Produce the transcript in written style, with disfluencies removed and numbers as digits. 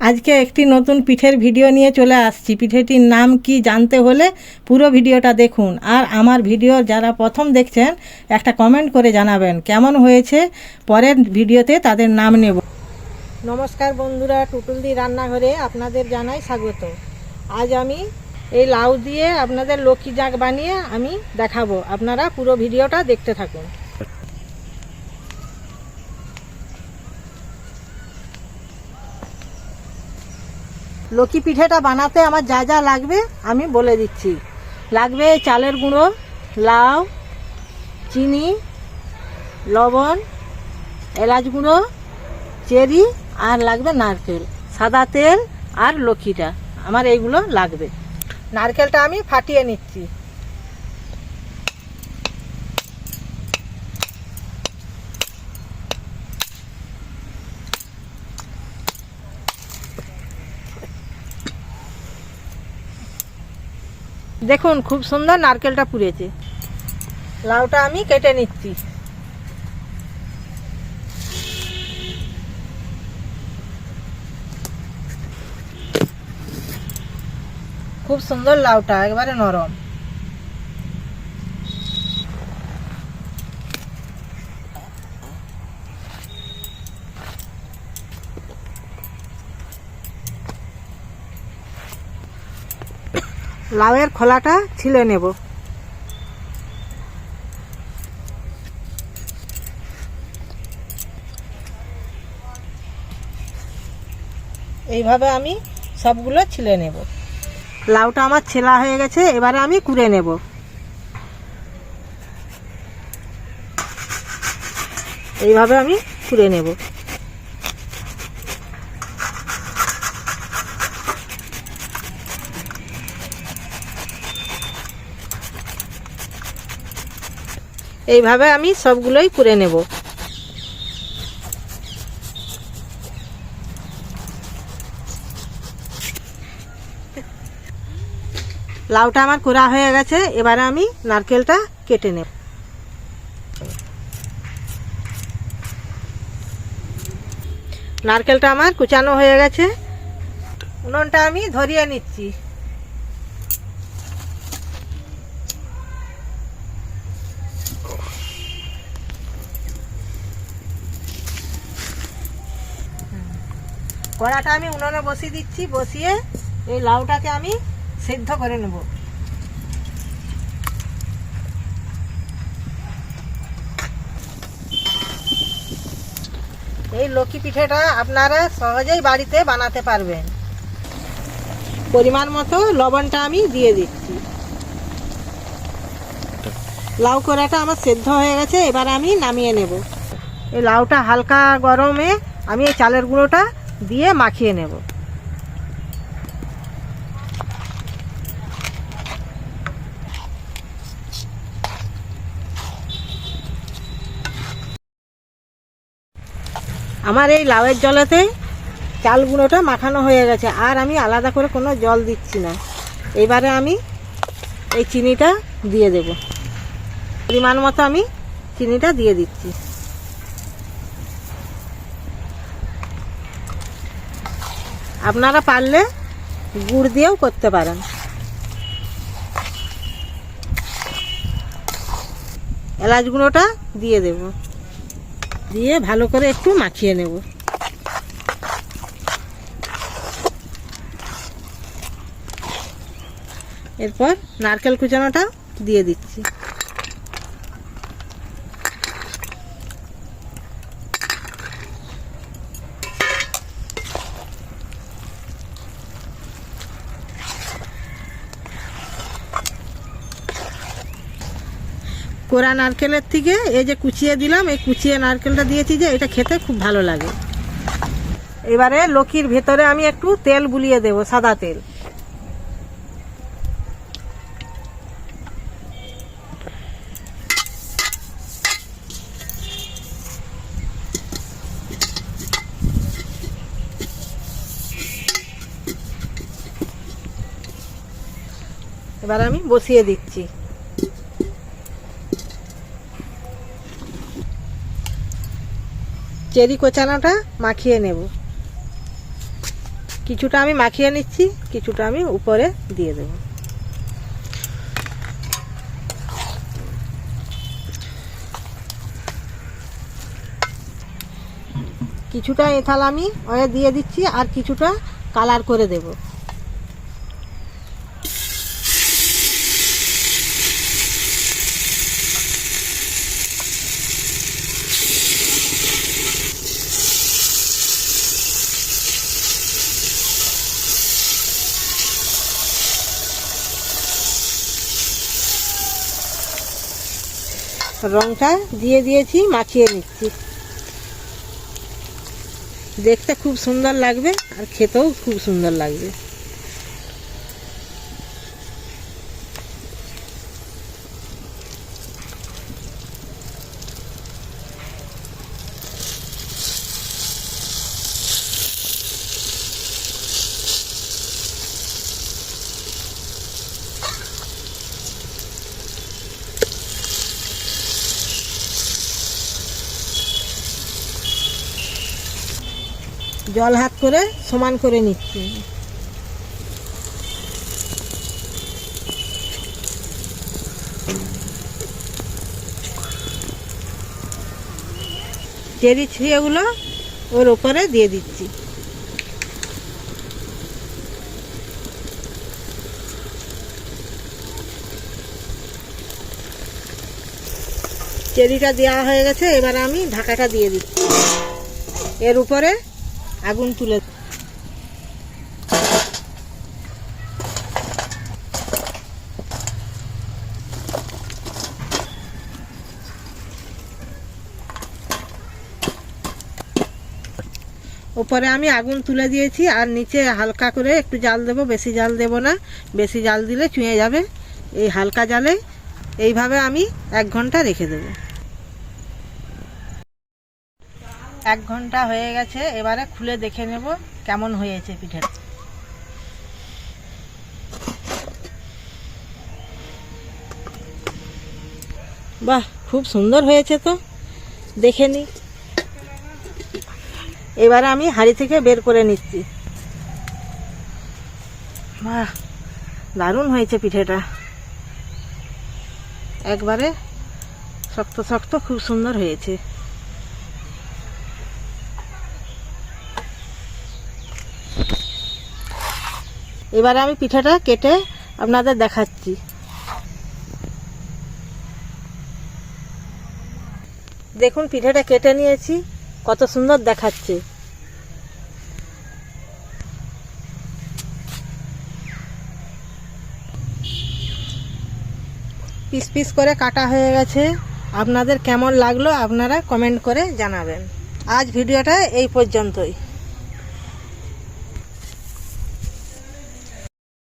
আজকে একটি নতুন পিঠের ভিডিও নিয়ে চলে আসছি। পিঠেটির নাম কি জানতে হলে পুরো ভিডিওটা দেখুন। আর আমার ভিডিও যারা প্রথম দেখছেন একটা কমেন্ট করে জানাবেন কেমন হয়েছে। পরের ভিডিওতে তাদের নাম নেব। নমস্কার বন্ধুরা, টুটুলদি রান্নাঘরে আপনাদের জানাই স্বাগত। আজ আমি এই লাউ দিয়ে আপনাদের লক্ষ্মী জাগ বানিয়ে আমি দেখাবো। আপনারা পুরো ভিডিওটা দেখতে থাকুন। লক্ষ্মী পিঠেটা বানাতে আমার যা যা লাগবে আমি বলে দিচ্ছি। লাগবে চালের গুঁড়ো, লাউ, চিনি, লবণ, এলাচ গুঁড়ো, চেরি, আর লাগবে নারকেল, সাদা তেল আর লক্ষ্মীটা। আমার এইগুলো লাগবে। নারকেলটা আমি ফাটিয়ে নিচ্ছি। দেখুন খুব সুন্দর নারকেলটা পুড়েছে। লাউটা আমি কেটে নিচ্ছি। খুব সুন্দর লাউটা, একবারে নরম। লাউয়ের খোলাটা ছিলে নেব। এইভাবে আমি সবগুলো ছিলে নেব। লাউটা আমার ছেলা হয়ে গেছে, এবারে আমি কুড়ে নেব। এইভাবে আমি কুড়ে নেব। এইভাবে আমি সবগুলোই কুড়ে নেব। লাউটা আমার কুড়া হয়ে গেছে, এবারে আমি নারকেলটা কেটে নেব। নারকেলটা আমার কুচানো হয়ে গেছে। উনুনটা আমি ধরিয়ে নিচ্ছি। কড়াটা আমি উনুনে বসিয়ে দিচ্ছি। বসিয়ে এই লাউটাকে আমি সিদ্ধ করে নেব। এই লক্ষ্মী পিঠেটা আপনারা সহজেই বাড়িতে বানাতে পারবেন। পরিমাণ মতো লবণটা আমি দিয়ে দিচ্ছি। লাউ কড়াটা আমার সেদ্ধ হয়ে গেছে, এবার আমি নামিয়ে নেব। এই লাউটা হালকা গরমে আমি এই চালের গুঁড়োটা দিয়ে মাখিয়ে নেব। আমার এই লাউয়ের জলেতে চাল গুঁড়োটা মাখানো হয়ে গেছে, আর আমি আলাদা করে কোনো জল দিচ্ছি না। এবারে আমি এই চিনিটা দিয়ে দেব। পরিমাণ মতো আমি চিনিটা দিয়ে দিচ্ছি। আপনারা পারলে গুড় দিয়েও করতে পারেন। এলাচ গুঁড়োটা দিয়ে দেব। দিয়ে ভালো করে একটু মাখিয়ে নেব। এরপর নারকেল কুচানোটা দিয়ে দিচ্ছি। কোরা নারকেলের থেকে এই যে কুচিয়ে দিলাম, এই কুচিয়ে নারকেলটা দিয়েছি যে এটা খেতে খুব ভালো লাগে। এবারে লক্ষ্মীর ভেতরে আমি একটু তেল বুলিয়ে দেব, সাদা তেল। এবার আমি বসিয়ে দিচ্ছি। চেরি কোচানোটা মাখিয়ে নেব। কিছুটা আমি মাখিয়ে নিচ্ছি, কিছুটা আমি উপরে দিয়ে দেব। কিছুটা এথাল আমি ওয়ে দিয়ে দিচ্ছি আর কিছুটা কালার করে দেব। রংটা দিয়ে দিয়েছি, মাখিয়ে নিচ্ছি। দেখতে খুব সুন্দর লাগবে আর খেতেও খুব সুন্দর লাগবে। জল হাত করে সমান করে নিচ্ছি। চেরি ছিঁড়েগুলো ওর উপরে দিয়ে দিচ্ছি। চেরিটা দেওয়া হয়ে গেছে, এবার আমি ঢাকাটা দিয়ে দিচ্ছি। এর উপরে আগুন তুলে উপরে আমি আগুন তুলে দিয়েছি আর নিচে হালকা করে একটু জাল দেব, বেশি জাল দেব না, বেশি জাল দিলে চুঁয়ে যাবে। এই হালকা জালে এইভাবে আমি 1 ঘন্টা রেখে দেব। 1 ঘন্টা হয়ে গেছে, এবারে খুলে দেখে নেব কেমন হয়েছে পিঠেটা। বাহ, খুব সুন্দর হয়েছে তো, দেখে নি। এবারে আমি হাঁড়ি থেকে বের করে নিচ্ছি। বাহ, দারুণ হয়েছে পিঠেটা, একবারে শক্ত শক্ত, খুব সুন্দর হয়েছে। এবারে আমি পিঠাটা কেটে আপনাদের দেখাচ্ছি। দেখুন পিঠাটা কেটে নিয়েছি, কত সুন্দর দেখাচ্ছে। পিস পিস করে কাটা হয়ে গেছে। আপনাদের কেমন লাগলো আপনারা কমেন্ট করে জানাবেন। আজ ভিডিওটা এই পর্যন্তই।